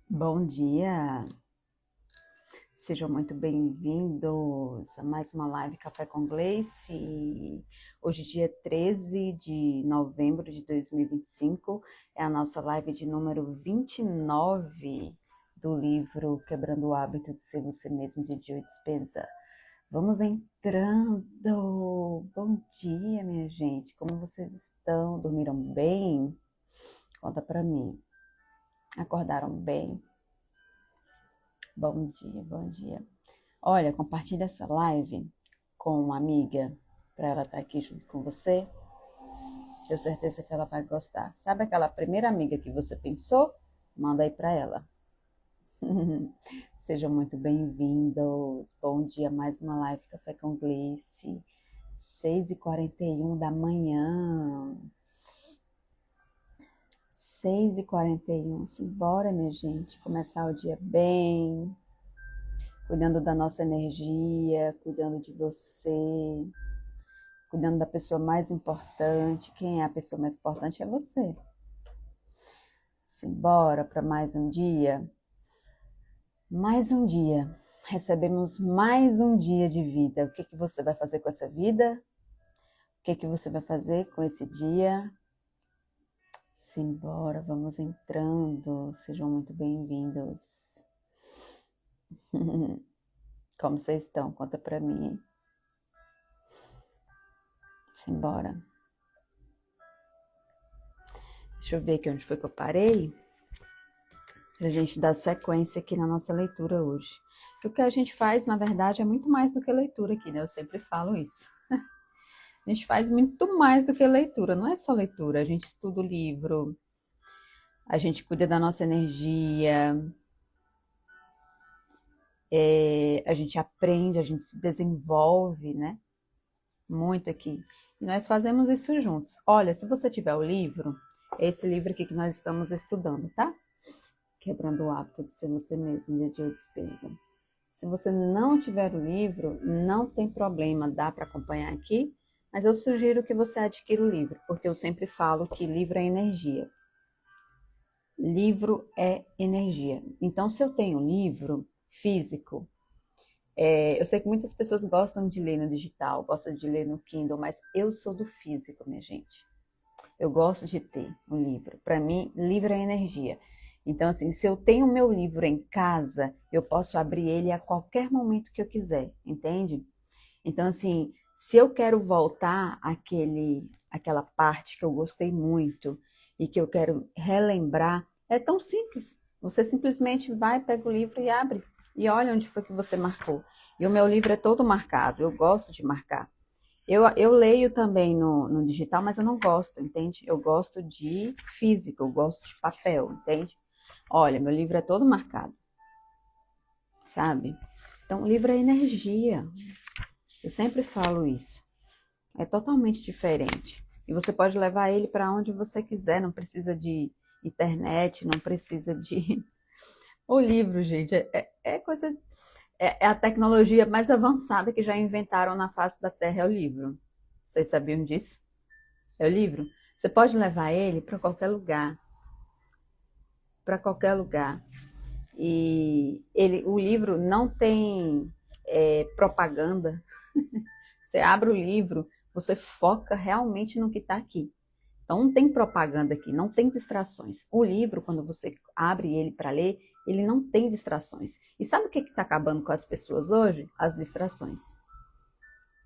Bom dia, sejam muito bem-vindos a mais uma live Café com Gleice. Hoje, dia 13 de novembro de 2025, é a nossa live de número 29 do livro Quebrando o Hábito de Ser Você Mesmo, de Joe Dispenza. Vamos entrando! Bom dia, minha gente, como vocês estão? Dormiram bem? Conta pra mim. Acordaram bem? Bom dia, bom dia. Olha, compartilha essa live com uma amiga para ela estar aqui junto com você. Tenho certeza que ela vai gostar. Sabe aquela primeira amiga que você pensou? Manda aí para ela. Sejam muito bem-vindos. Bom dia, mais uma live Café com Gleice. 6h41 da manhã. 6h41. Simbora, minha gente. Começar o dia bem. Cuidando da nossa energia, cuidando de você, cuidando da pessoa mais importante. Quem é a pessoa mais importante é você. Simbora para mais um dia. Mais um dia. Recebemos mais um dia de vida. O que você vai fazer com essa vida? O que você vai fazer com esse dia? Simbora, vamos entrando. Sejam muito bem-vindos. Como vocês estão? Conta para mim, hein? Simbora. Deixa eu ver aqui onde foi que eu parei, para a gente dar sequência aqui na nossa leitura hoje. Que o que a gente faz, na verdade, é muito mais do que leitura aqui, né? Eu sempre falo isso. A gente faz muito mais do que leitura, não é só leitura. A gente estuda o livro, a gente cuida da nossa energia, a gente aprende, a gente se desenvolve, né? Muito aqui. E nós fazemos isso juntos. Olha, se você tiver o livro, é esse livro aqui que nós estamos estudando, tá? Quebrando o Hábito de Ser Você Mesmo, de Joe Dispenza. Se você não tiver o livro, não tem problema, dá para acompanhar aqui, mas eu sugiro que você adquira o livro, porque eu sempre falo que livro é energia. Livro é energia. Então, se eu tenho um livro físico, eu sei que muitas pessoas gostam de ler no digital, gostam de ler no Kindle, mas eu sou do físico, minha gente. Eu gosto de ter um livro. Para mim, livro é energia. Então, assim, se eu tenho o meu livro em casa, eu posso abrir ele a qualquer momento que eu quiser, entende? Então, assim, se eu quero voltar àquela parte que eu gostei muito e que eu quero relembrar, é tão simples. Você simplesmente vai, pega o livro e abre. E olha onde foi que você marcou. E o meu livro é todo marcado, eu gosto de marcar. Eu leio também no digital, mas eu não gosto, entende? Eu gosto de físico, eu gosto de papel, entende? Olha, meu livro é todo marcado, sabe? Então, o livro é energia. Eu sempre falo isso. É totalmente diferente. E você pode levar ele para onde você quiser, não precisa de internet, não precisa de. O livro, gente, é coisa. É a tecnologia mais avançada que já inventaram na face da Terra, é o livro. Vocês sabiam disso? É o livro. Você pode levar ele para qualquer lugar. Para qualquer lugar. E o livro não tem propaganda. Você abre o livro, você foca realmente no que está aqui. Então não tem propaganda aqui, não tem distrações. O livro, quando você abre ele para ler, ele não tem distrações. E sabe o que está acabando com as pessoas hoje? As distrações.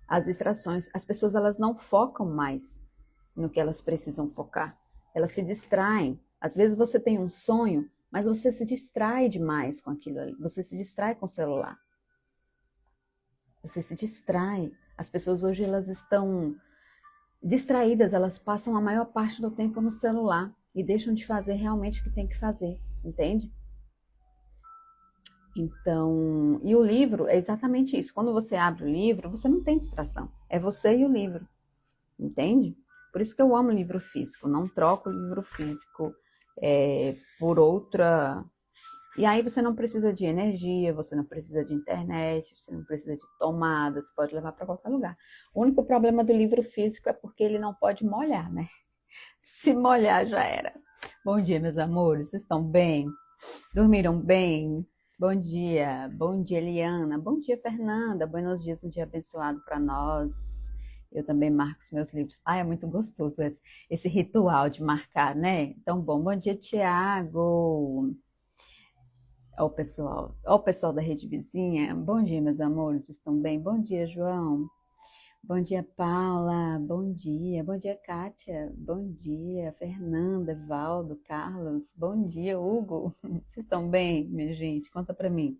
As distrações. As pessoas elas não focam mais no que elas precisam focar. Elas se distraem. Às vezes você tem um sonho, mas você se distrai demais com aquilo ali. Você se distrai com o celular. Você se distrai. As pessoas hoje elas estão distraídas, elas passam a maior parte do tempo no celular e deixam de fazer realmente o que tem que fazer, entende? Então, e o livro é exatamente isso. Quando você abre o livro, você não tem distração. É você e o livro, entende? Por isso que eu amo livro físico. Não troco o livro físico por outra. E aí você não precisa de energia, você não precisa de internet, você não precisa de tomada, você pode levar para qualquer lugar. O único problema do livro físico é porque ele não pode molhar, né? Se molhar já era. Bom dia, meus amores, vocês estão bem? Dormiram bem? Bom dia, Eliana, bom dia, Fernanda, buenos dias, um dia abençoado para nós. Eu também marco os meus livros. É muito gostoso esse ritual de marcar, né? Então, bom dia, Tiago. Ó o pessoal da Rede Vizinha. Bom dia, meus amores, estão bem? Bom dia, João. Bom dia, Paula. Bom dia. Bom dia, Kátia. Bom dia, Fernanda, Valdo, Carlos. Bom dia, Hugo. Vocês estão bem, minha gente? Conta pra mim.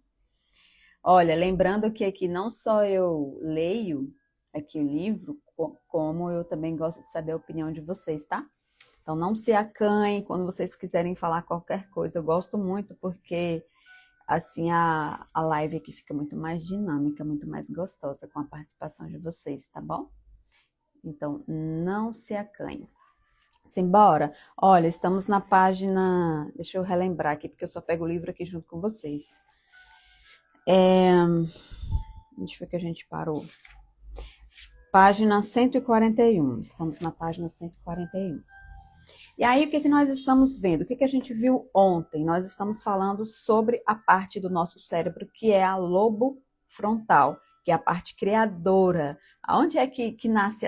Olha, lembrando que aqui não só eu leio aqui o livro, como eu também gosto de saber a opinião de vocês, tá? Então não se acanhem quando vocês quiserem falar qualquer coisa. Eu gosto muito porque assim a live aqui fica muito mais dinâmica, muito mais gostosa com a participação de vocês, tá bom? Então, não se acanhe. Simbora? Olha, estamos na página... Deixa eu relembrar aqui, porque eu só pego o livro aqui junto com vocês. Onde foi que a gente parou? Página 141. Estamos na página 141. E aí, o que nós estamos vendo? O que a gente viu ontem? Nós estamos falando sobre a parte do nosso cérebro que é a lobo frontal, que é a parte criadora. Onde é que nasce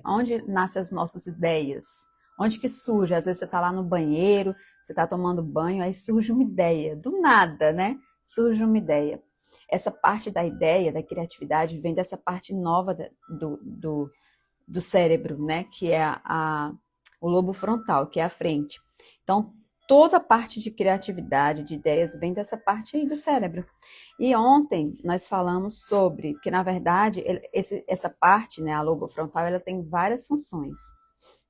onde nascem as nossas ideias? Onde que surge? Às vezes você está lá no banheiro, você está tomando banho, aí surge uma ideia. Do nada, né? Surge uma ideia. Essa parte da ideia, da criatividade, vem dessa parte nova do cérebro, né? Que é o lobo frontal, que é a frente. Então, toda a parte de criatividade, de ideias, vem dessa parte aí do cérebro. E ontem nós falamos sobre que, na verdade, essa parte, né, a lobo frontal, ela tem várias funções.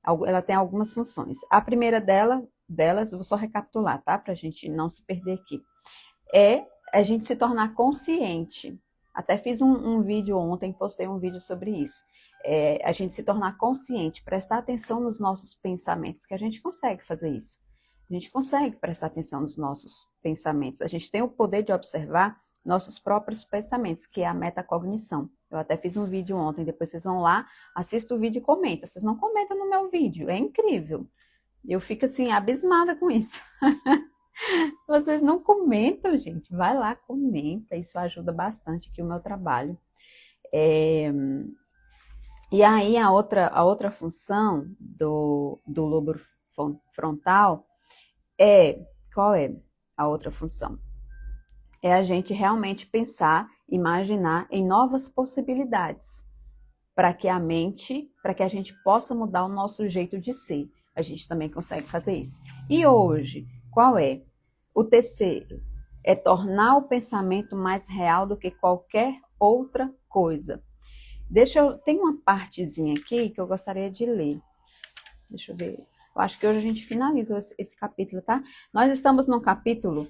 Ela tem algumas funções. A primeira delas, eu vou só recapitular, tá? Para a gente não se perder aqui. É a gente se tornar consciente. Até fiz um vídeo ontem, postei um vídeo sobre isso. A gente se tornar consciente, prestar atenção nos nossos pensamentos, que a gente consegue fazer isso. A gente consegue prestar atenção nos nossos pensamentos. A gente tem o poder de observar nossos próprios pensamentos, que é a metacognição. Eu até fiz um vídeo ontem, depois vocês vão lá, assistam o vídeo e comentam. Vocês não comentam no meu vídeo, é incrível. Eu fico assim, abismada com isso. Vocês não comentam, gente. Vai lá, comenta. Isso ajuda bastante aqui o meu trabalho. E aí, a outra função do lobo frontal qual é a outra função? É a gente realmente pensar, imaginar em novas possibilidades, para que a gente possa mudar o nosso jeito de ser. A gente também consegue fazer isso. E hoje, qual é? O terceiro é tornar o pensamento mais real do que qualquer outra coisa. Tem uma partezinha aqui que eu gostaria de ler. Deixa eu ver. Eu acho que hoje a gente finaliza esse capítulo, tá? Nós estamos no capítulo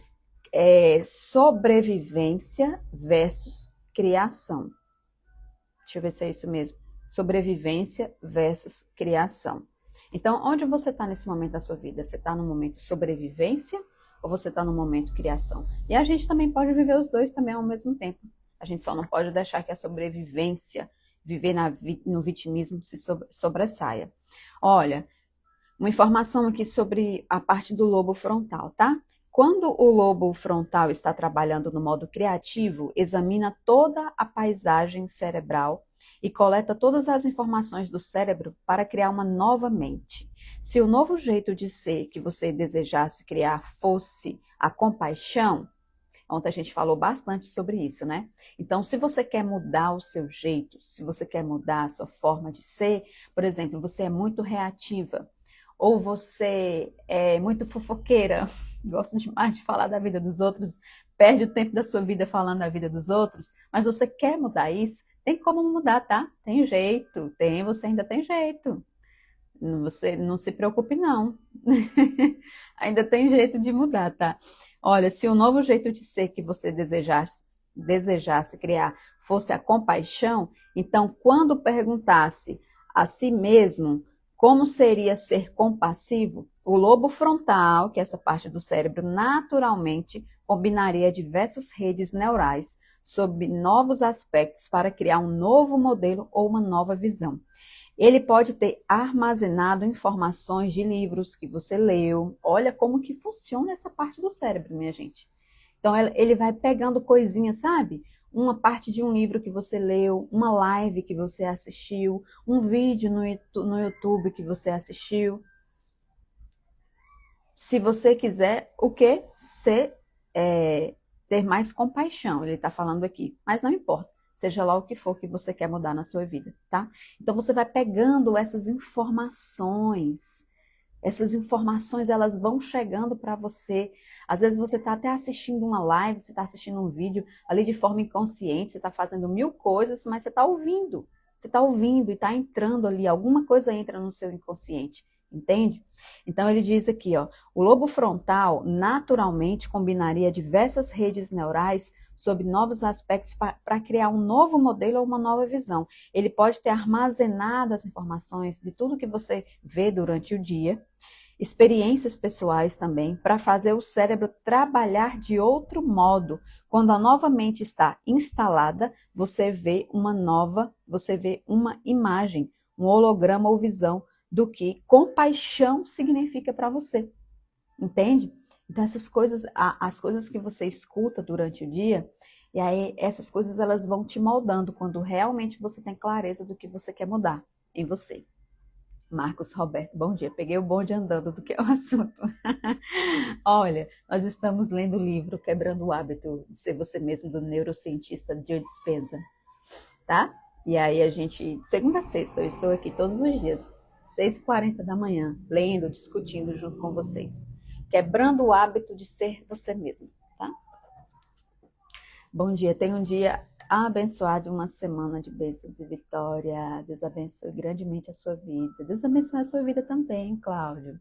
sobrevivência versus criação. Deixa eu ver se é isso mesmo. Sobrevivência versus criação. Então, onde você está nesse momento da sua vida? Você está no momento sobrevivência ou você está no momento criação? E a gente também pode viver os dois também ao mesmo tempo. A gente só não pode deixar que a sobrevivência, viver no vitimismo, se sobressaia. Olha, uma informação aqui sobre a parte do lobo frontal, tá? Quando o lobo frontal está trabalhando no modo criativo, examina toda a paisagem cerebral e coleta todas as informações do cérebro para criar uma nova mente. Se o novo jeito de ser que você desejasse criar fosse a compaixão, ontem a gente falou bastante sobre isso, né? Então, se você quer mudar o seu jeito, se você quer mudar a sua forma de ser, por exemplo, você é muito reativa, ou você é muito fofoqueira, gosta demais de falar da vida dos outros, perde o tempo da sua vida falando da vida dos outros, mas você quer mudar isso, tem como mudar, tá? Tem jeito, você ainda tem jeito. Você não se preocupe, não. Ainda tem jeito de mudar, tá? Olha, se o novo jeito de ser que você desejasse criar fosse a compaixão, então quando perguntasse a si mesmo como seria ser compassivo, o lobo frontal, que é essa parte do cérebro, naturalmente combinaria diversas redes neurais sob novos aspectos para criar um novo modelo ou uma nova visão. Ele pode ter armazenado informações de livros que você leu. Olha como que funciona essa parte do cérebro, minha gente. Então, ele vai pegando coisinhas, sabe? Uma parte de um livro que você leu, uma live que você assistiu, um vídeo no YouTube que você assistiu. Se você quiser, o quê? Ter mais compaixão, ele está falando aqui. Mas não importa, seja lá o que for que você quer mudar na sua vida, tá? Então, você vai pegando essas informações. Essas informações, elas vão chegando para você. Às vezes você está até assistindo uma live, você está assistindo um vídeo ali de forma inconsciente, você está fazendo mil coisas, mas você está ouvindo. Você está ouvindo e está entrando ali, alguma coisa entra no seu inconsciente, entende? Então ele diz aqui, ó, o lobo frontal naturalmente combinaria diversas redes neurais sob novos aspectos para criar um novo modelo ou uma nova visão. Ele pode ter armazenado as informações de tudo que você vê durante o dia, experiências pessoais também, para fazer o cérebro trabalhar de outro modo. Quando a nova mente está instalada, você vê uma imagem, um holograma ou visão do que compaixão significa para você. Entende? Então essas coisas, as coisas que você escuta durante o dia, e aí essas coisas elas vão te moldando quando realmente você tem clareza do que você quer mudar em você. Marcos Roberto, bom dia. Peguei o bonde andando do que é o assunto. Olha, nós estamos lendo o livro Quebrando o Hábito de Ser Você Mesmo, do neurocientista Joe Dispenza, tá? E aí a gente, segunda a sexta, eu estou aqui todos os dias, 6h40 da manhã, lendo, discutindo junto com vocês. Quebrando o hábito de ser você mesmo, tá? Bom dia, tenha um dia abençoado, uma semana de bênçãos e vitória. Deus abençoe grandemente a sua vida. Deus abençoe a sua vida também, Cláudio.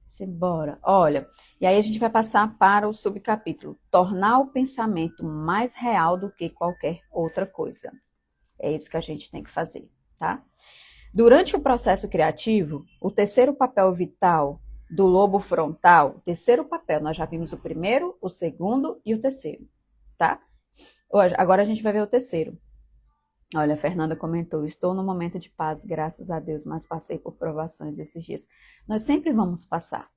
Simbora. Olha, e aí a gente vai passar para o subcapítulo. Tornar o pensamento mais real do que qualquer outra coisa. É isso que a gente tem que fazer, tá? Durante o processo criativo, o terceiro papel vital do lobo frontal, o terceiro papel, nós já vimos o primeiro, o segundo e o terceiro, tá? Agora a gente vai ver o terceiro. Olha, a Fernanda comentou, estou num momento de paz, graças a Deus, mas passei por provações esses dias. Nós sempre vamos passar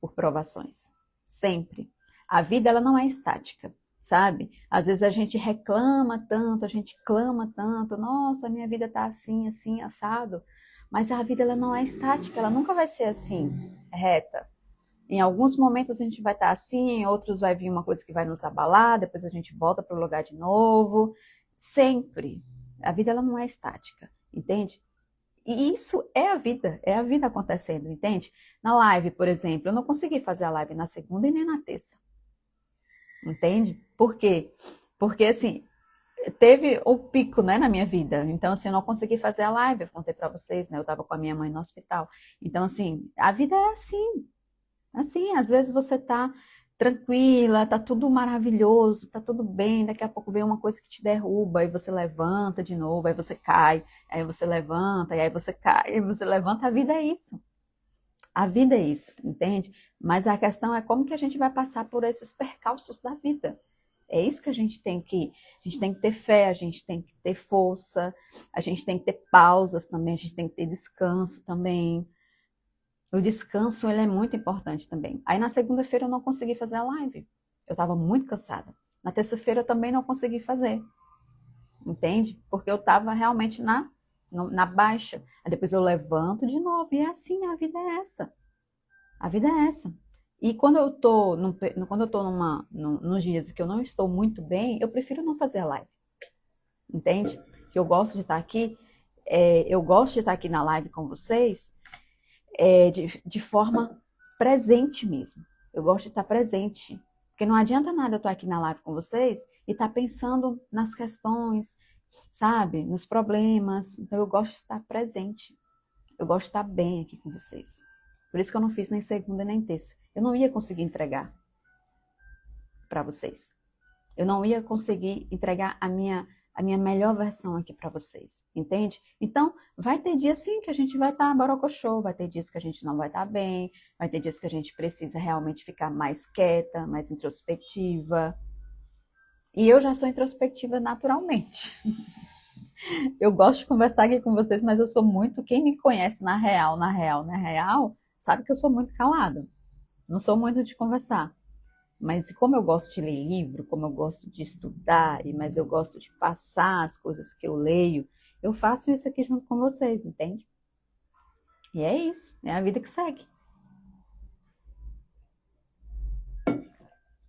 por provações, sempre. A vida, ela não é estática, sabe? Às vezes a gente reclama tanto, a gente clama tanto, nossa, minha vida tá assim, assim, assado. Mas a vida, ela não é estática, ela nunca vai ser assim, reta. Em alguns momentos a gente vai estar assim, em outros vai vir uma coisa que vai nos abalar, depois a gente volta para o lugar de novo. Sempre. A vida, ela não é estática, entende? E isso é a vida acontecendo, entende? Na live, por exemplo, eu não consegui fazer a live na segunda e nem na terça. Entende? Por quê? Porque, assim, teve o pico, né, na minha vida. Então, assim, eu não consegui fazer a live, eu contei para vocês, né? Eu tava com a minha mãe no hospital. Então, assim, a vida é assim. Assim, às vezes você tá tranquila, tá tudo maravilhoso, tá tudo bem, daqui a pouco vem uma coisa que te derruba, aí você levanta de novo, aí você cai, aí você levanta, e aí você cai, aí você levanta, a vida é isso. A vida é isso, entende? Mas a questão é como que a gente vai passar por esses percalços da vida. É isso que a gente tem que ter fé, a gente tem que ter força, a gente tem que ter pausas também, a gente tem que ter descanso também. O descanso, ele é muito importante também. Aí na segunda-feira eu não consegui fazer a live. Eu estava muito cansada. Na terça-feira eu também não consegui fazer. Entende? Porque eu estava realmente na baixa. Aí depois eu levanto de novo. E é assim, a vida é essa. A vida é essa. E quando eu tô, nos dias que eu não estou muito bem, eu prefiro não fazer a live. Entende? Que eu gosto de estar aqui. Eu gosto de estar aqui na live com vocês. De forma presente mesmo. Eu gosto de estar presente. Porque não adianta nada eu estar aqui na live com vocês e estar pensando nas questões, sabe? Nos problemas. Então eu gosto de estar presente. Eu gosto de estar bem aqui com vocês. Por isso que eu não fiz nem segunda nem terça. Eu não ia conseguir entregar para vocês. Eu não ia conseguir entregar a minha melhor versão aqui para vocês, entende? Então, vai ter dias sim que a gente vai estar borocochô, vai ter dias que a gente não vai estar bem, vai ter dias que a gente precisa realmente ficar mais quieta, mais introspectiva. E eu já sou introspectiva naturalmente. Eu gosto de conversar aqui com vocês, mas eu sou muito. Quem me conhece na real, sabe que eu sou muito calada. Não sou muito de conversar. Mas como eu gosto de ler livro, como eu gosto de estudar, mas eu gosto de passar as coisas que eu leio, eu faço isso aqui junto com vocês, entende? E é isso, é a vida que segue.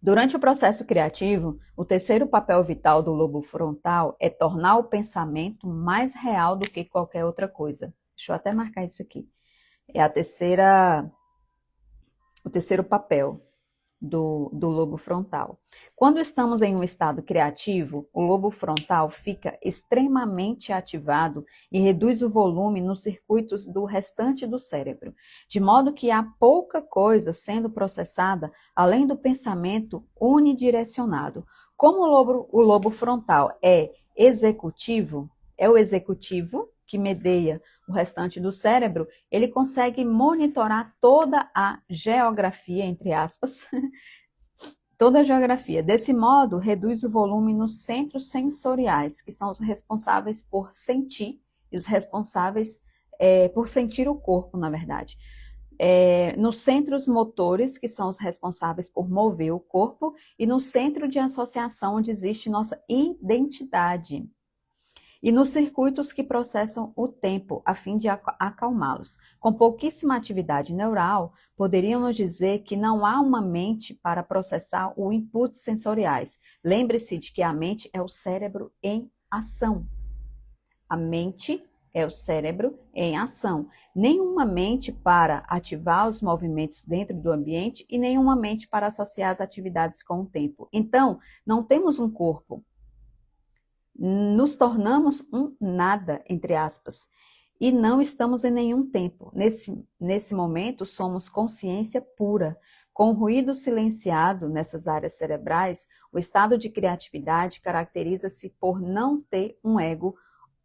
Durante o processo criativo, o terceiro papel vital do lobo frontal é tornar o pensamento mais real do que qualquer outra coisa. Deixa eu até marcar isso aqui. É o terceiro papel do lobo frontal. Quando estamos em um estado criativo, o lobo frontal fica extremamente ativado e reduz o volume nos circuitos do restante do cérebro, de modo que há pouca coisa sendo processada além do pensamento unidirecionado. Como o lobo frontal é o executivo que medeia o restante do cérebro, ele consegue monitorar toda a geografia, entre aspas, toda a geografia. Desse modo, reduz o volume nos centros sensoriais, que são os responsáveis por sentir, e os responsáveis por sentir o corpo, na verdade. Nos centros motores, que são os responsáveis por mover o corpo, e no centro de associação, onde existe nossa identidade. E nos circuitos que processam o tempo, a fim de acalmá-los. Com pouquíssima atividade neural, poderíamos dizer que não há uma mente para processar os inputs sensoriais. Lembre-se de que a mente é o cérebro em ação. A mente é o cérebro em ação. Nenhuma mente para ativar os movimentos dentro do ambiente e nenhuma mente para associar as atividades com o tempo. Então, não temos um corpo. Nos tornamos um nada, entre aspas, e não estamos em nenhum tempo. Nesse momento, somos consciência pura. Com o ruído silenciado nessas áreas cerebrais, o estado de criatividade caracteriza-se por não ter um ego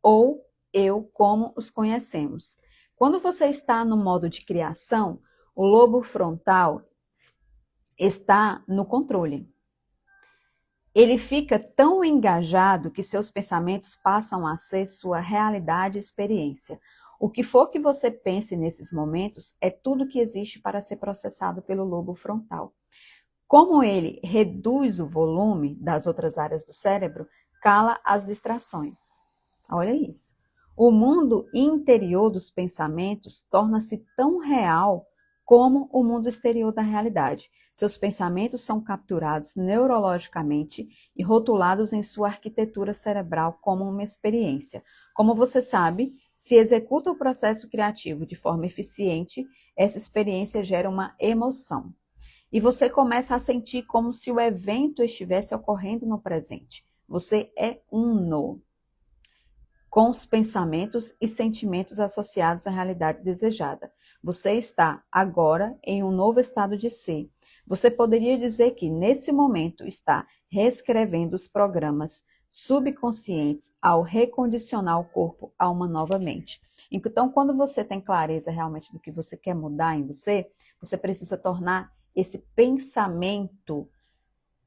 ou eu como os conhecemos. Quando você está no modo de criação, o lobo frontal está no controle. Ele fica tão engajado que seus pensamentos passam a ser sua realidade e experiência. O que for que você pense nesses momentos é tudo que existe para ser processado pelo lobo frontal. Como ele reduz o volume das outras áreas do cérebro, cala as distrações. Olha isso. O mundo interior dos pensamentos torna-se tão real como o mundo exterior da realidade. Seus pensamentos são capturados neurologicamente e rotulados em sua arquitetura cerebral como uma experiência. Como você sabe, se executa o processo criativo de forma eficiente, essa experiência gera uma emoção. E você começa a sentir como se o evento estivesse ocorrendo no presente. Você é uno com os pensamentos e sentimentos associados à realidade desejada. Você está agora em um novo estado de ser. Você poderia dizer que, nesse momento, está reescrevendo os programas subconscientes ao recondicionar o corpo a uma nova mente. Então, quando você tem clareza realmente do que você quer mudar em você, você precisa tornar esse pensamento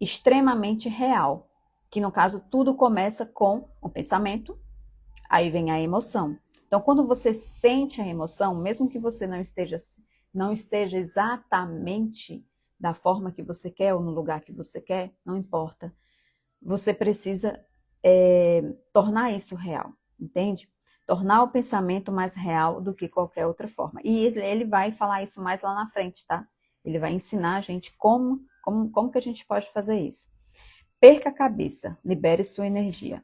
extremamente real, que no caso tudo começa com um pensamento. Aí vem a emoção. Então, quando você sente a emoção, mesmo que você não esteja exatamente da forma que você quer ou no lugar que você quer, não importa. Você precisa tornar isso real, entende? Tornar o pensamento mais real do que qualquer outra forma. E ele vai falar isso mais lá na frente, tá? Ele vai ensinar a gente como que a gente pode fazer isso. Perca a cabeça, libere sua energia.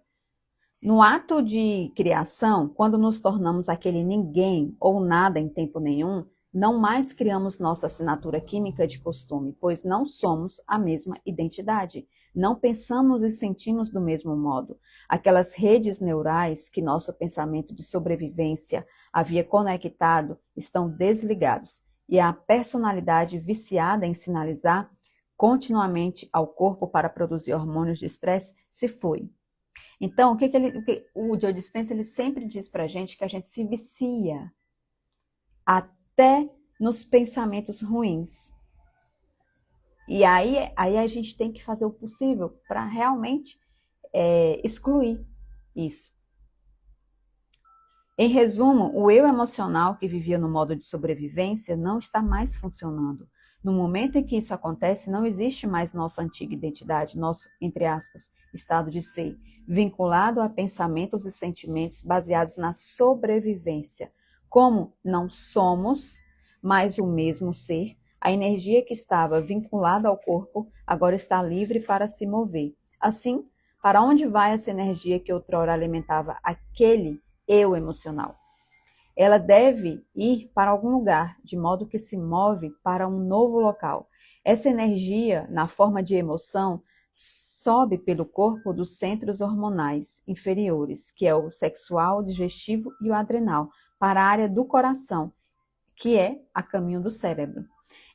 No ato de criação, quando nos tornamos aquele ninguém ou nada em tempo nenhum, não mais criamos nossa assinatura química de costume, pois não somos a mesma identidade. Não pensamos e sentimos do mesmo modo. Aquelas redes neurais que nosso pensamento de sobrevivência havia conectado estão desligados, e a personalidade viciada em sinalizar continuamente ao corpo para produzir hormônios de estresse se foi. Então, o Joe Dispenza ele sempre diz pra gente que a gente se vicia até nos pensamentos ruins. E aí a gente tem que fazer o possível para realmente excluir isso. Em resumo, o eu emocional que vivia no modo de sobrevivência não está mais funcionando. No momento em que isso acontece, não existe mais nossa antiga identidade, nosso, entre aspas, estado de ser, vinculado a pensamentos e sentimentos baseados na sobrevivência. Como não somos mais o mesmo ser, a energia que estava vinculada ao corpo agora está livre para se mover. Assim, para onde vai essa energia que outrora alimentava aquele eu emocional? Ela deve ir para algum lugar, de modo que se move para um novo local. Essa energia, na forma de emoção, sobe pelo corpo dos centros hormonais inferiores, que é o sexual, o digestivo e o adrenal, para a área do coração, que é a caminho do cérebro.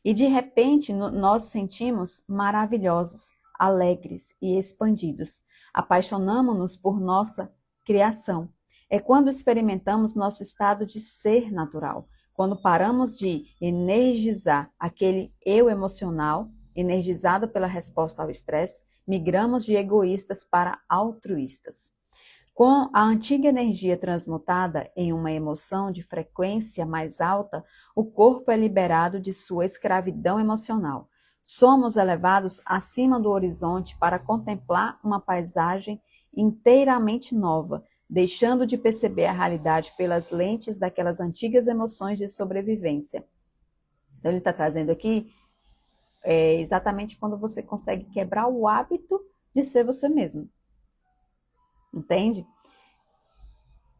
E de repente nós sentimos maravilhosos, alegres e expandidos. Apaixonamo-nos por nossa criação. É quando experimentamos nosso estado de ser natural, quando paramos de energizar aquele eu emocional, energizado pela resposta ao estresse, migramos de egoístas para altruístas. Com a antiga energia transmutada em uma emoção de frequência mais alta, o corpo é liberado de sua escravidão emocional. Somos elevados acima do horizonte para contemplar uma paisagem inteiramente nova, deixando de perceber a realidade pelas lentes daquelas antigas emoções de sobrevivência. Então, ele está trazendo aqui exatamente quando você consegue quebrar o hábito de ser você mesmo. Entende?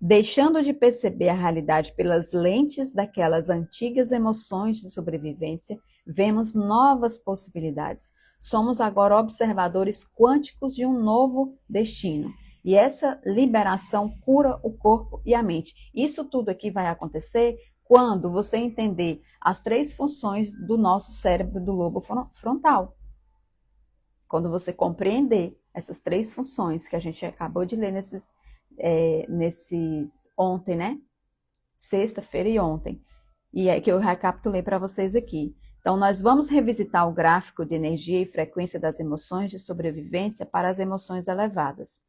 Deixando de perceber a realidade pelas lentes daquelas antigas emoções de sobrevivência, vemos novas possibilidades. Somos agora observadores quânticos de um novo destino. E essa liberação cura o corpo e a mente. Isso tudo aqui vai acontecer quando você entender as 3 funções do nosso cérebro do lobo frontal. Quando você compreender essas 3 funções que a gente acabou de ler nesses ontem, né? Sexta-feira e ontem. E é que eu recapitulei para vocês aqui. Então, nós vamos revisitar o gráfico de energia e frequência das emoções de sobrevivência para as emoções elevadas.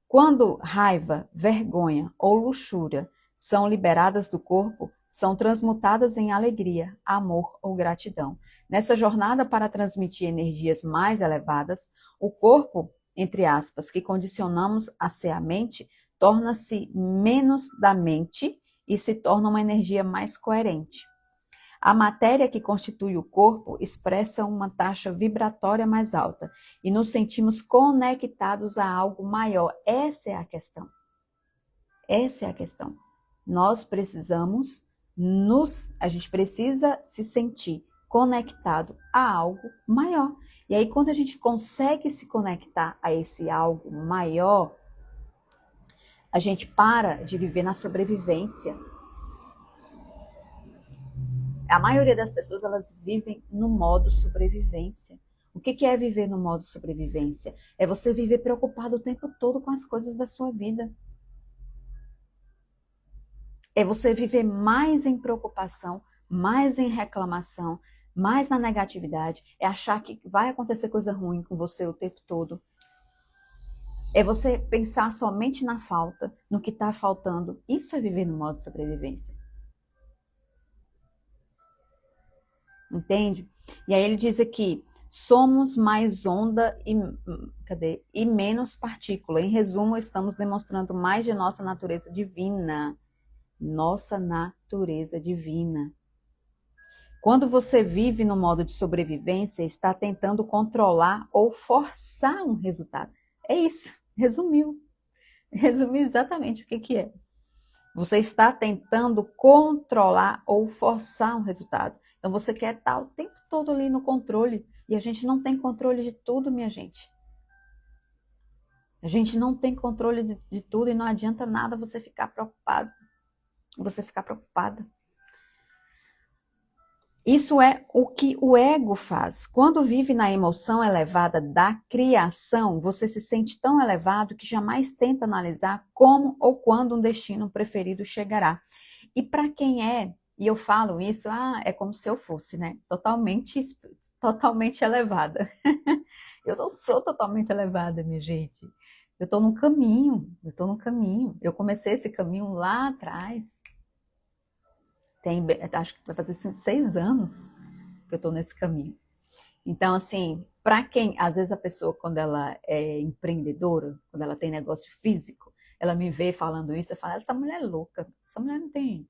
Quando raiva, vergonha ou luxúria são liberadas do corpo, são transmutadas em alegria, amor ou gratidão. Nessa jornada para transmitir energias mais elevadas, o corpo, entre aspas, que condicionamos a ser a mente, torna-se menos da mente e se torna uma energia mais coerente. A matéria que constitui o corpo expressa uma taxa vibratória mais alta e nos sentimos conectados a algo maior. Essa é a questão. Essa é a questão. A gente precisa se sentir conectado a algo maior. E aí, quando a gente consegue se conectar a esse algo maior, a gente para de viver na sobrevivência. A maioria das pessoas, elas vivem no modo sobrevivência. O que é viver no modo sobrevivência? É você viver preocupado o tempo todo com as coisas da sua vida. É você viver mais em preocupação, mais em reclamação, mais na negatividade. É achar que vai acontecer coisa ruim com você o tempo todo. É você pensar somente na falta, no que está faltando. Isso é viver no modo sobrevivência. Entende? E aí ele diz aqui, somos mais onda e menos partícula. Em resumo, estamos demonstrando mais de nossa natureza divina. Nossa natureza divina. Quando você vive no modo de sobrevivência, está tentando controlar ou forçar um resultado. É isso, resumiu. Resumiu exatamente o que é. Você está tentando controlar ou forçar um resultado. Então você quer estar o tempo todo ali no controle. E a gente não tem controle de tudo, minha gente. A gente não tem controle de tudo e não adianta nada você ficar preocupado. Você ficar preocupada. Isso é o que o ego faz. Quando vive na emoção elevada da criação, você se sente tão elevado que jamais tenta analisar como ou quando um destino preferido chegará. E para quem e eu falo isso, é como se eu fosse, né? Totalmente elevada. Eu não sou totalmente elevada, minha gente. Eu tô no caminho, eu tô no caminho. Eu comecei esse caminho lá atrás. Acho que vai fazer 6 anos que eu tô nesse caminho. Então, assim, para quem, às vezes a pessoa, quando ela é empreendedora, quando ela tem negócio físico, ela me vê falando isso, eu falo, essa mulher é louca, essa mulher não tem...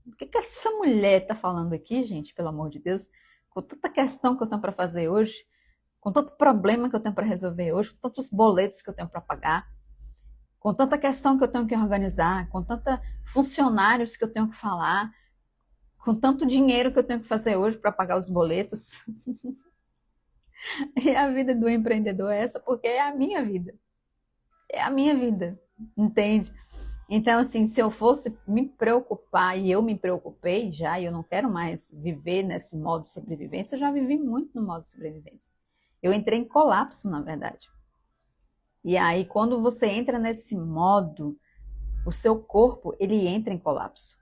O que essa mulher tá falando aqui, gente, pelo amor de Deus? Com tanta questão que eu tenho para fazer hoje, com tanto problema que eu tenho para resolver hoje, com tantos boletos que eu tenho para pagar, com tanta questão que eu tenho que organizar, com tanta funcionários que eu tenho que falar, com tanto dinheiro que eu tenho que fazer hoje para pagar os boletos. E a vida do empreendedor é essa, porque é a minha vida. É a minha vida, entende? Então, assim, se eu fosse me preocupar, e eu me preocupei já, e eu não quero mais viver nesse modo de sobrevivência, eu já vivi muito no modo de sobrevivência. Eu entrei em colapso, na verdade. E aí, quando você entra nesse modo, o seu corpo, ele entra em colapso.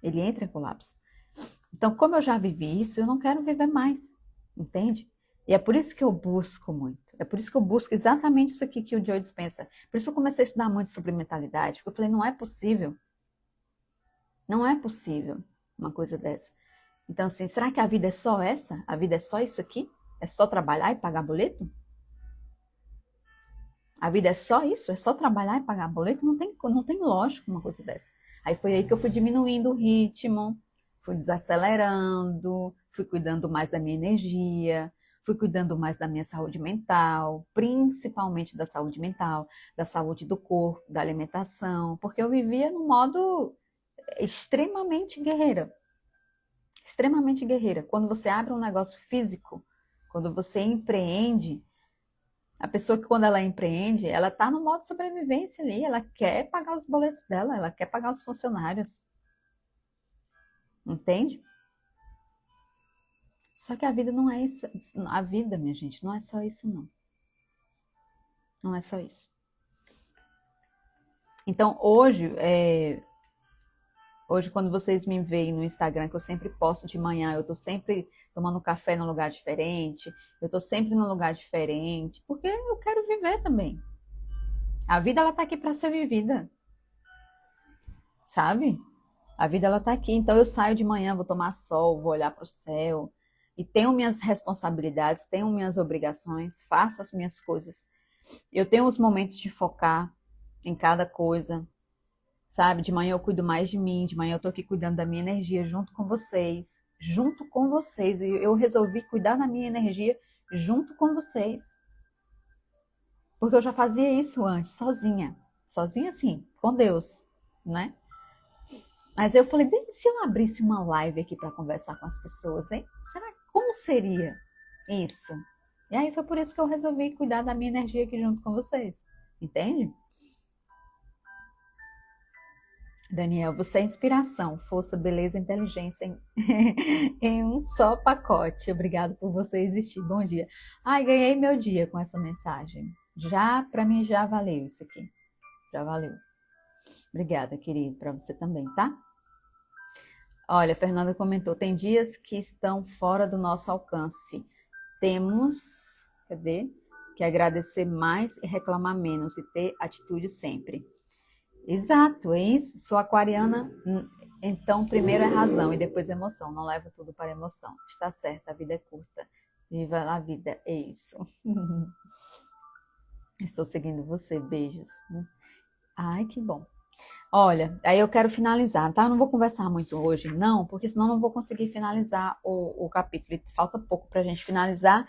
Ele entra em colapso. Então, como eu já vivi isso, eu não quero viver mais, entende? E é por isso que eu busco muito. É por isso que eu busco exatamente isso aqui que o Joe Dispenza. Por isso que eu comecei a estudar muito sobre mentalidade, porque eu falei, não é possível. Não é possível uma coisa dessa. Então, assim, será que a vida é só essa? A vida é só isso aqui? É só trabalhar e pagar boleto? A vida é só isso? É só trabalhar e pagar boleto? Não tem lógica uma coisa dessa. Aí foi aí que eu fui diminuindo o ritmo, fui desacelerando, fui cuidando mais da minha energia, fui cuidando mais da minha saúde mental, principalmente da saúde mental, da saúde do corpo, da alimentação, porque eu vivia num modo extremamente guerreira. Extremamente guerreira. Quando você abre um negócio físico, quando você empreende, a pessoa que quando ela empreende, ela tá no modo sobrevivência ali, ela quer pagar os boletos dela, ela quer pagar os funcionários. Entende? Só que a vida não é isso. A vida, minha gente, não é só isso, não. Não é só isso. Então, hoje quando vocês me veem no Instagram, que eu sempre posto de manhã, eu tô sempre tomando café num lugar diferente, eu tô sempre num lugar diferente, porque eu quero viver também. A vida, ela tá aqui para ser vivida, sabe? A vida, ela tá aqui. Então, eu saio de manhã, vou tomar sol, vou olhar para o céu, e tenho minhas responsabilidades, tenho minhas obrigações, faço as minhas coisas. Eu tenho os momentos de focar em cada coisa, sabe? De manhã eu cuido mais de mim, de manhã eu tô aqui cuidando da minha energia junto com vocês, junto com vocês. E eu resolvi cuidar da minha energia junto com vocês. Porque eu já fazia isso antes, sozinha. Sozinha, assim, com Deus, né? Mas eu falei, deixa se eu abrisse uma live aqui para conversar com as pessoas, hein? Como seria isso? E aí foi por isso que eu resolvi cuidar da minha energia aqui junto com vocês. Entende? Daniel, você é inspiração, força, beleza, inteligência em um só pacote. Obrigado por você existir. Bom dia. Ai, ganhei meu dia com essa mensagem. Para mim já valeu isso aqui. Já valeu. Obrigada, querido, para você também, tá? Olha, a Fernanda comentou, tem dias que estão fora do nosso alcance. Temos, que agradecer mais e reclamar menos e ter atitude sempre. Exato, é isso. Sou aquariana, então primeiro é razão e depois emoção. Não levo tudo para emoção. Está certo, a vida é curta. Viva a vida, é isso. Estou seguindo você, beijos. Ai, que bom. Olha, aí eu quero finalizar, tá? Eu não vou conversar muito hoje, não, porque senão não vou conseguir finalizar o capítulo. Falta pouco pra gente finalizar.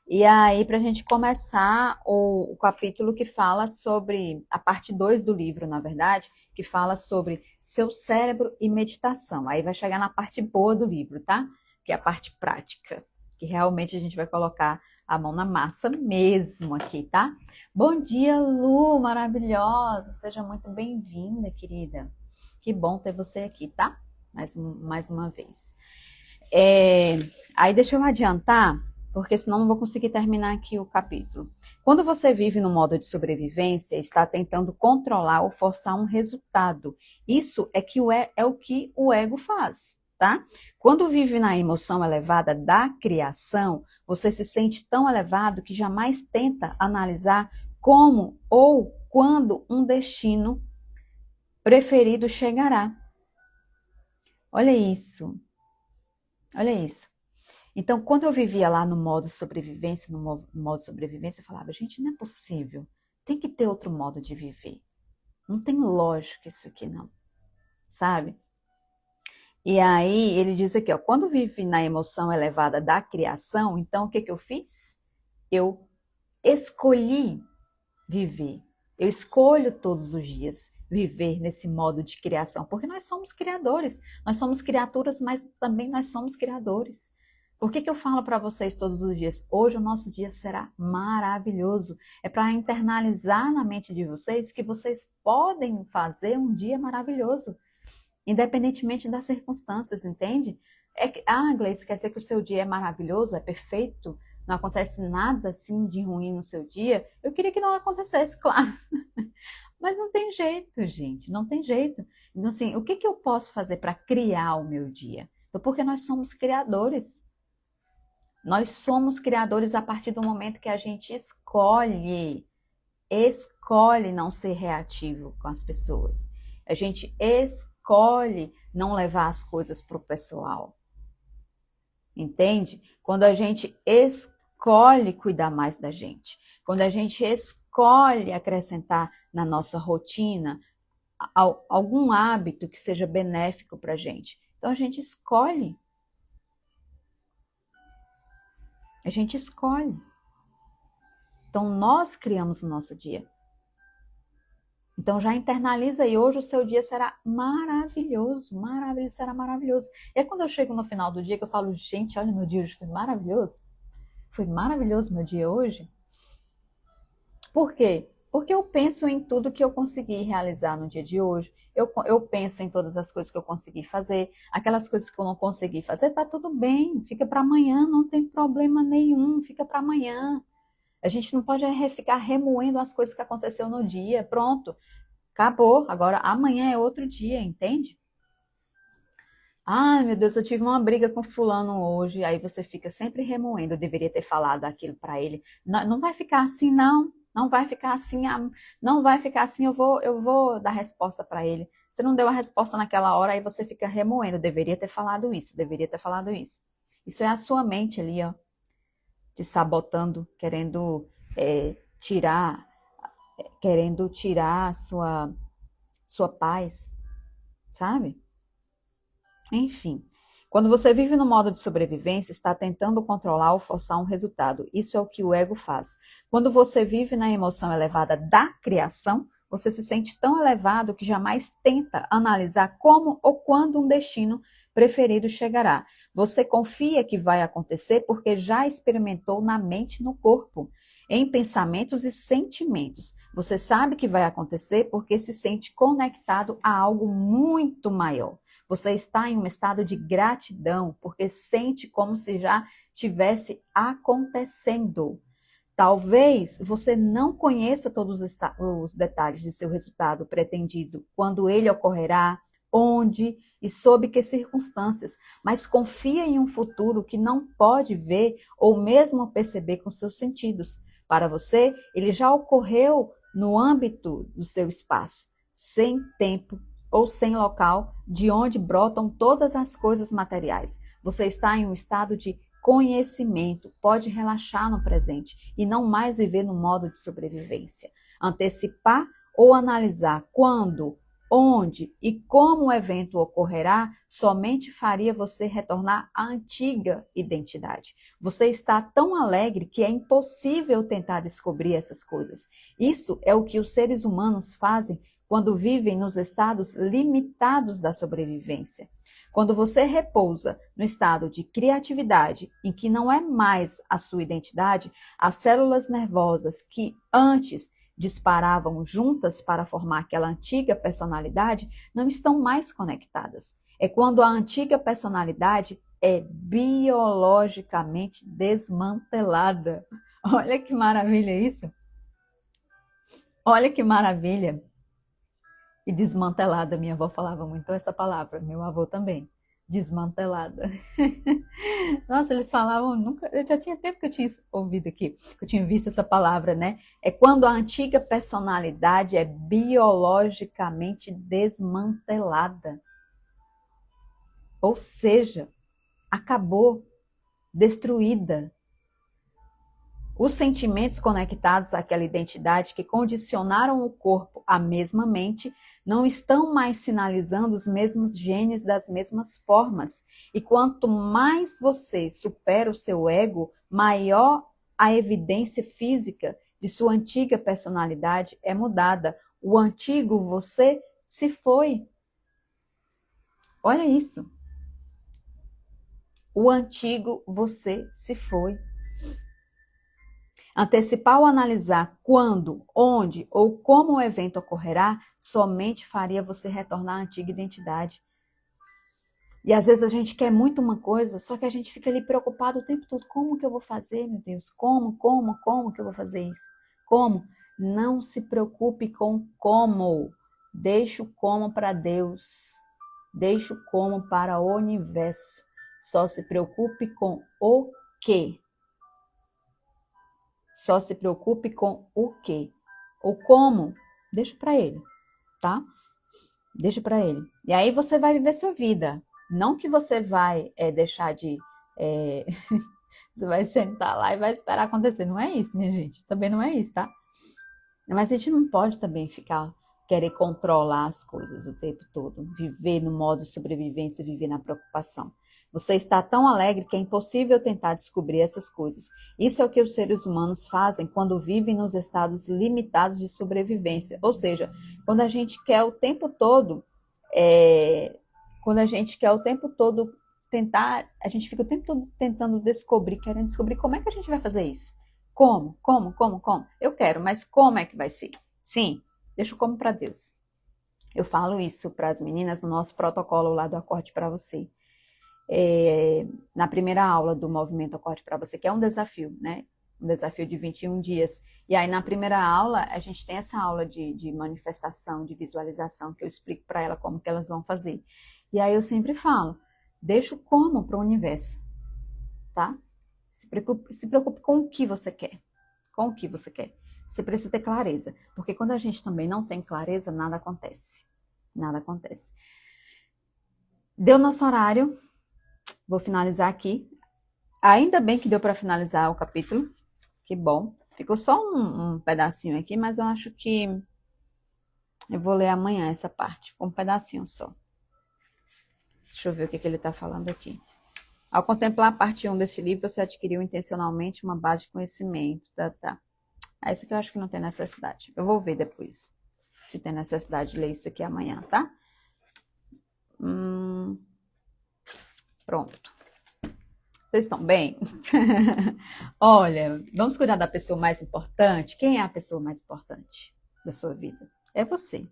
E aí, pra gente começar o capítulo que fala sobre a parte 2 do livro, na verdade, que fala sobre seu cérebro e meditação. Aí vai chegar na parte boa do livro, tá? Que é a parte prática, que realmente a gente vai colocar a mão na massa mesmo aqui, tá? Bom dia, Lu, maravilhosa. Seja muito bem-vinda, querida. Que bom ter você aqui, tá? Mais uma vez. Aí deixa eu adiantar, porque senão não vou conseguir terminar aqui o capítulo. Quando você vive no modo de sobrevivência, está tentando controlar ou forçar um resultado. Isso é o que o ego faz. tá? Quando vive na emoção elevada da criação, você se sente tão elevado que jamais tenta analisar como ou quando um destino preferido chegará. Olha isso. Olha isso. Então, quando eu vivia lá no modo sobrevivência, eu falava, gente, não é possível. Tem que ter outro modo de viver. Não tem lógica isso aqui, não. Sabe? E aí, ele diz aqui, ó, quando vive na emoção elevada da criação, então o que que eu fiz? Eu escolhi viver. Eu escolho todos os dias viver nesse modo de criação, porque nós somos criadores. Nós somos criaturas, mas também nós somos criadores. Por que que eu falo para vocês todos os dias? Hoje o nosso dia será maravilhoso. É para internalizar na mente de vocês que vocês podem fazer um dia maravilhoso, independentemente das circunstâncias, entende? Gleice, quer dizer que o seu dia é maravilhoso, é perfeito, não acontece nada assim de ruim no seu dia? Eu queria que não acontecesse, claro. Mas não tem jeito, gente, não tem jeito. Então, assim, o que que eu posso fazer para criar o meu dia? Então, porque nós somos criadores. Nós somos criadores a partir do momento que a gente escolhe não ser reativo com as pessoas. A gente escolhe não levar as coisas para o pessoal. Entende? Quando a gente escolhe cuidar mais da gente. Quando a gente escolhe acrescentar na nossa rotina algum hábito que seja benéfico para a gente. Então a gente escolhe. A gente escolhe. Então nós criamos o nosso dia. Então já internaliza e hoje o seu dia será maravilhoso, maravilhoso, será maravilhoso. E é quando eu chego no final do dia que eu falo, gente, olha, meu dia hoje foi maravilhoso. Foi maravilhoso meu dia hoje. Por quê? Porque eu penso em tudo que eu consegui realizar no dia de hoje. Eu penso em todas as coisas que eu consegui fazer. Aquelas coisas que eu não consegui fazer, tá tudo bem. Fica para amanhã, não tem problema nenhum. Fica para amanhã. A gente não pode ficar remoendo as coisas que aconteceu no dia. Pronto, acabou. Agora amanhã é outro dia, entende? Ai, meu Deus, eu tive uma briga com fulano hoje. Aí você fica sempre remoendo. Eu deveria ter falado aquilo para ele. Não, não vai ficar assim, não. Não vai ficar assim. Não vai ficar assim. Eu vou dar resposta para ele. Você não deu a resposta naquela hora, aí você fica remoendo. Eu deveria ter falado isso. Deveria ter falado isso. Isso é a sua mente ali, ó, te sabotando, tirar, querendo tirar a sua paz, sabe? Enfim, quando você vive no modo de sobrevivência, está tentando controlar ou forçar um resultado. Isso é o que o ego faz. Quando você vive na emoção elevada da criação, você se sente tão elevado que jamais tenta analisar como ou quando um destino preferido chegará. Você confia que vai acontecer porque já experimentou na mente e no corpo, em pensamentos e sentimentos. Você sabe que vai acontecer porque se sente conectado a algo muito maior. Você está em um estado de gratidão, porque sente como se já tivesse acontecendo. Talvez você não conheça todos os detalhes de seu resultado pretendido, quando ele ocorrerá, onde e sob que circunstâncias, mas confia em um futuro que não pode ver ou mesmo perceber com seus sentidos. Para você, ele já ocorreu no âmbito do seu espaço, sem tempo ou sem local de onde brotam todas as coisas materiais. Você está em um estado de conhecimento, pode relaxar no presente e não mais viver no modo de sobrevivência. Antecipar ou analisar quando, onde e como o evento ocorrerá somente faria você retornar à antiga identidade. Você está tão alegre que é impossível tentar descobrir essas coisas. Isso é o que os seres humanos fazem quando vivem nos estados limitados da sobrevivência. Quando você repousa no estado de criatividade, em que não é mais a sua identidade, as células nervosas que antes disparavam juntas para formar aquela antiga personalidade não estão mais conectadas. É quando a antiga personalidade é biologicamente desmantelada. Olha que maravilha isso! Olha que maravilha! E desmantelada, minha avó falava muito essa palavra, meu avô também. desmantelada. Nossa, eles falavam, nunca, eu já tinha tempo que eu tinha ouvido aqui, que eu tinha visto essa palavra, né? É quando a antiga personalidade é biologicamente desmantelada. Ou seja, acabou, destruída. Os sentimentos conectados àquela identidade que condicionaram o corpo à mesma mente não estão mais sinalizando os mesmos genes das mesmas formas. E quanto mais você supera o seu ego, maior a evidência física de sua antiga personalidade é mudada. O antigo você se foi. Olha isso. O antigo você se foi. Antecipar ou analisar quando, onde ou como o evento ocorrerá somente faria você retornar à antiga identidade. E às vezes a gente quer muito uma coisa, só que a gente fica ali preocupado o tempo todo. Como que eu vou fazer, meu Deus? Como que eu vou fazer isso? Como? Não se preocupe com como. Deixe o como para Deus. Deixe o como para o universo. Só se preocupe com o que. Só se preocupe com o quê? O como, deixa para ele, tá? Deixa para ele. E aí você vai viver sua vida. Não que você vai deixar de... você vai sentar lá e vai esperar acontecer. Não é isso, minha gente. Também não é isso, tá? Mas a gente não pode também querer controlar as coisas o tempo todo. Viver no modo sobrevivência, viver na preocupação. Você está tão alegre que é impossível tentar descobrir essas coisas. Isso é o que os seres humanos fazem quando vivem nos estados limitados de sobrevivência. Ou seja, quando a gente quer o tempo todo, tentar, a gente fica o tempo todo tentando descobrir, querendo descobrir como é que a gente vai fazer isso. Como? Eu quero, mas como é que vai ser? Sim, deixa o como para Deus. Eu falo isso para as meninas no nosso protocolo lá do Acorde para Você. Na primeira aula do Movimento Acorde para Você, que é um desafio, né? Um desafio de 21 dias. E aí, na primeira aula, a gente tem essa aula de manifestação, de visualização, que eu explico para ela como que elas vão fazer. E aí eu sempre falo, deixa o como para o universo, tá? Se preocupe com o que você quer. Com o que você quer. Você precisa ter clareza. Porque quando a gente também não tem clareza, nada acontece. Nada acontece. Deu nosso horário. Vou finalizar aqui. Ainda bem que deu para finalizar o capítulo. Que bom. Ficou só um pedacinho aqui, mas eu acho que eu vou ler amanhã essa parte. Ficou um pedacinho só. Deixa eu ver o que ele está falando aqui. Ao contemplar a parte 1 deste livro, você adquiriu intencionalmente uma base de conhecimento. Tá. Isso aqui eu acho que não tem necessidade. Eu vou ver depois se tem necessidade de ler isso aqui amanhã, tá? Pronto. Vocês estão bem? Olha, vamos cuidar da pessoa mais importante. Quem é a pessoa mais importante da sua vida? É você.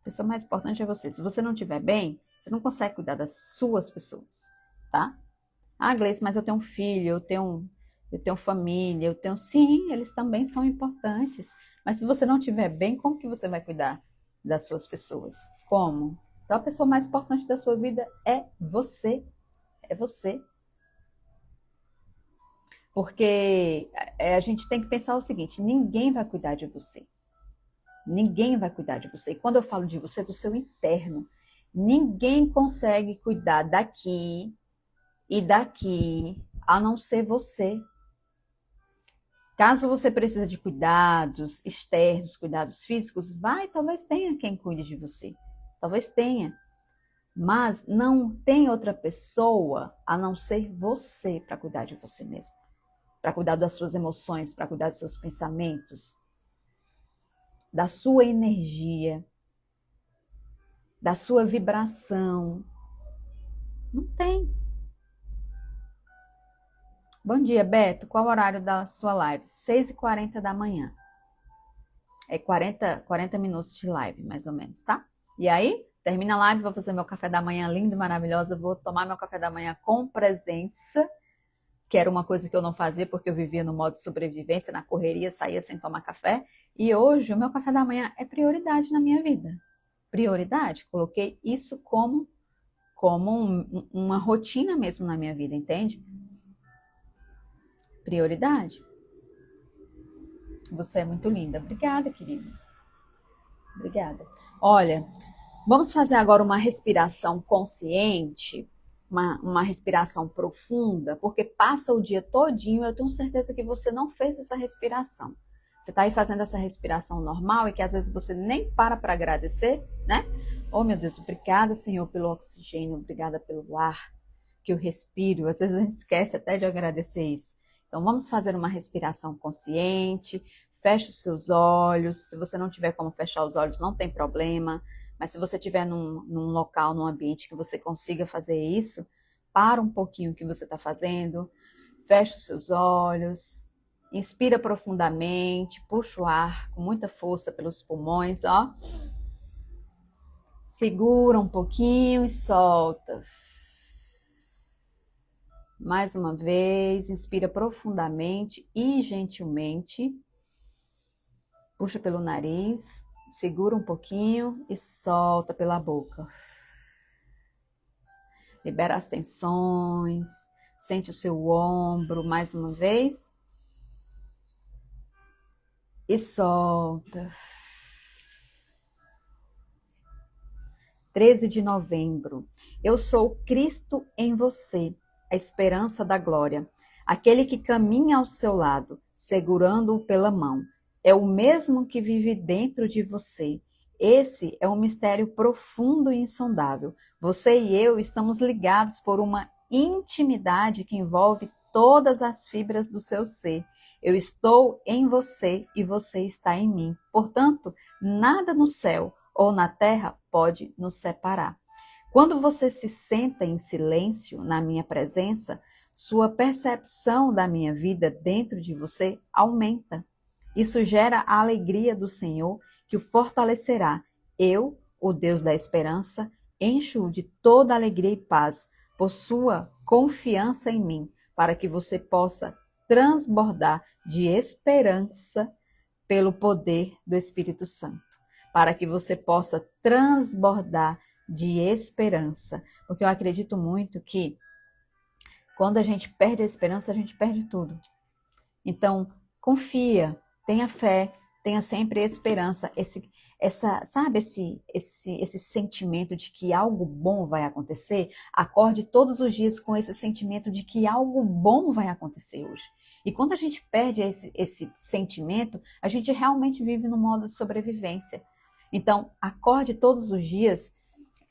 A pessoa mais importante é você. Se você não estiver bem, você não consegue cuidar das suas pessoas, tá? Ah, Gleice, mas eu tenho um filho, eu tenho família, Sim, eles também são importantes. Mas se você não estiver bem, como que você vai cuidar das suas pessoas? Como? Então, a pessoa mais importante da sua vida é você. É você. Porque a gente tem que pensar o seguinte, ninguém vai cuidar de você. Ninguém vai cuidar de você. E quando eu falo de você, é do seu interno. Ninguém consegue cuidar daqui e daqui, a não ser você. Caso você precise de cuidados externos, cuidados físicos, talvez tenha quem cuide de você. Talvez tenha. Mas não tem outra pessoa a não ser você para cuidar de você mesmo. Para cuidar das suas emoções, para cuidar dos seus pensamentos, da sua energia, da sua vibração. Não tem. Bom dia, Beto. Qual o horário da sua live? 6h40 da manhã. É 40 minutos de live, mais ou menos, tá? E aí, termina a live, vou fazer meu café da manhã lindo, maravilhoso. Vou tomar meu café da manhã com presença, que era uma coisa que eu não fazia porque eu vivia no modo sobrevivência, na correria, saía sem tomar café. E hoje o meu café da manhã é prioridade na minha vida. Prioridade, coloquei isso como como uma rotina mesmo na minha vida, entende? Prioridade. Você é muito linda. Obrigada, querida. Obrigada. Olha, vamos fazer agora uma respiração consciente, uma respiração profunda, porque passa o dia todinho, eu tenho certeza que você não fez essa respiração. Você está aí fazendo essa respiração normal e que às vezes você nem para agradecer, né? Oh, meu Deus, obrigada, Senhor, pelo oxigênio, obrigada pelo ar que eu respiro. Às vezes a gente esquece até de agradecer isso. Então, vamos fazer uma respiração consciente. Feche os seus olhos. Se você não tiver como fechar os olhos, não tem problema. Mas se você estiver num local, num ambiente que você consiga fazer isso, para um pouquinho o que você está fazendo. Feche os seus olhos. Inspira profundamente. Puxa o ar com muita força pelos pulmões, ó. Segura um pouquinho e solta. Mais uma vez, inspira profundamente e gentilmente. Puxa pelo nariz, segura um pouquinho e solta pela boca. Libera as tensões, sente o seu ombro mais uma vez. E solta. 13 de novembro. Eu sou Cristo em você, a esperança da glória. Aquele que caminha ao seu lado, segurando-o pela mão. É o mesmo que vive dentro de você. Esse é um mistério profundo e insondável. Você e eu estamos ligados por uma intimidade que envolve todas as fibras do seu ser. Eu estou em você e você está em mim. Portanto, nada no céu ou na terra pode nos separar. Quando você se senta em silêncio na minha presença, sua percepção da minha vida dentro de você aumenta. Isso gera a alegria do Senhor que o fortalecerá. Eu, o Deus da esperança, encho-o de toda alegria e paz por sua confiança em mim, para que você possa transbordar de esperança pelo poder do Espírito Santo. Para que você possa transbordar de esperança. Porque eu acredito muito que quando a gente perde a esperança, a gente perde tudo. Então, confia, tenha fé, tenha sempre esperança. Esse sentimento de que algo bom vai acontecer, acorde todos os dias com esse sentimento de que algo bom vai acontecer hoje. E quando a gente perde esse sentimento, a gente realmente vive no modo de sobrevivência. Então, acorde todos os dias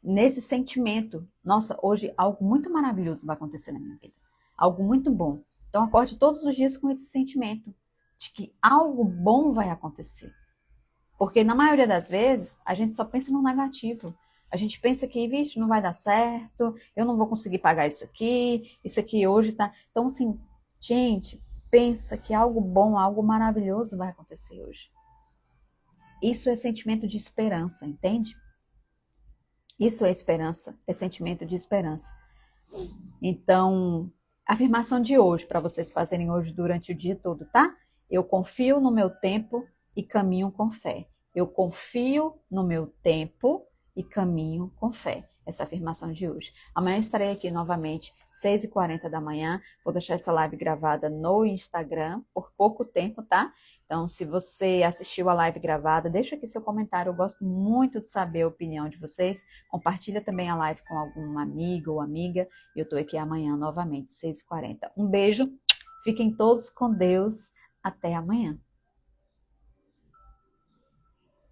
nesse sentimento. Nossa, hoje algo muito maravilhoso vai acontecer na minha vida. Algo muito bom. Então, acorde todos os dias com esse sentimento de que algo bom vai acontecer. Porque na maioria das vezes, a gente só pensa no negativo. A gente pensa que, vixe, não vai dar certo, eu não vou conseguir pagar isso aqui hoje tá... Então, assim, gente, pensa que algo bom, algo maravilhoso vai acontecer hoje. Isso é sentimento de esperança, entende? Isso é esperança, é sentimento de esperança. Então, afirmação de hoje, para vocês fazerem hoje durante o dia todo, tá? Eu confio no meu tempo e caminho com fé. Eu confio no meu tempo e caminho com fé. Essa afirmação de hoje. Amanhã estarei aqui novamente, 6h40 da manhã. Vou deixar essa live gravada no Instagram por pouco tempo, tá? Então, se você assistiu a live gravada, deixa aqui seu comentário. Eu gosto muito de saber a opinião de vocês. Compartilha também a live com algum amigo ou amiga. Eu estou aqui amanhã novamente, 6h40. Um beijo. Fiquem todos com Deus. Até amanhã.